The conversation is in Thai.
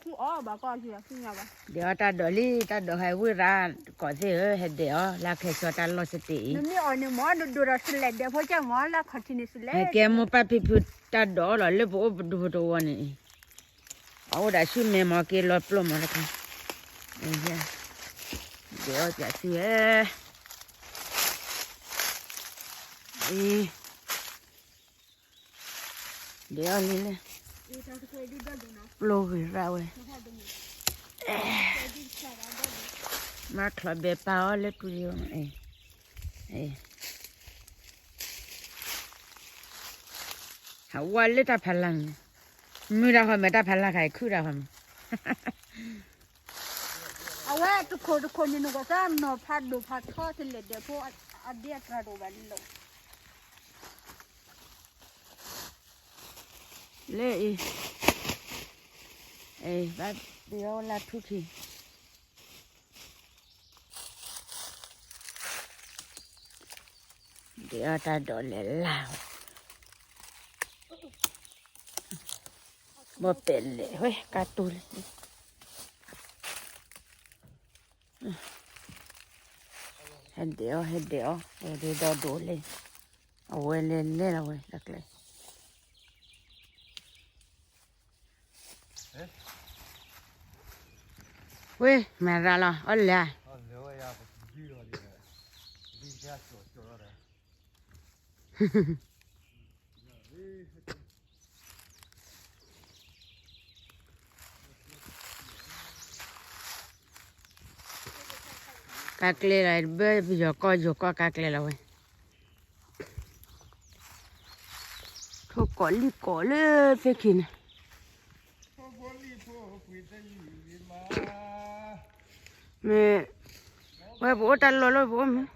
คืออ๋อบ่ก็คือคือไงวะเดี๋ยวตาดอลี่ตาดอให้วิราก่อนสิเฮ็ดเดี๋ยวลาแค่ชัวตาลอสติ นี่อ๋อนี่หมอดูรัสเลเดี๋ยวพอจะหมอละขอที่นี่สเล ให้แกมูปะพิพิตาดอละเลยบ่ดูดูวันนี้เอาได้ชิมแม่มาเกลอปลอมมาแล้วกันเดี๋ยวจะสิเดี๋ยวนี่เลยปลูกเราเว้ยมาคลับเบปาเอาเลยตุยหาวันเลยตาพลังมือเราเขาไม่ตาพลังใครคือเราเขา เอาไว้ทุกคนนี่หนูก็จะนอนพัดดูพัดทอดสเลเดี๋ยวพวกอดีตกระโดดวันลงเลยแบบเดี๋ยวลาทุกทีเดี๋ยวตาโดนเลยลาวบ่เป็นเลยเฮ้ยการ์ตูนเห็นเดี๋ยวโดนเลยเอาไว้เล่นเอาไว้ลักเลยเว้ยแม่ละอ๋อเลยกากเลยอะไรเบ้ยจกกากเลยละเว้ยทุกคนรีบก่อเลยเฟกินแม่ไว้บอกตันรอเลยบอกมั้ย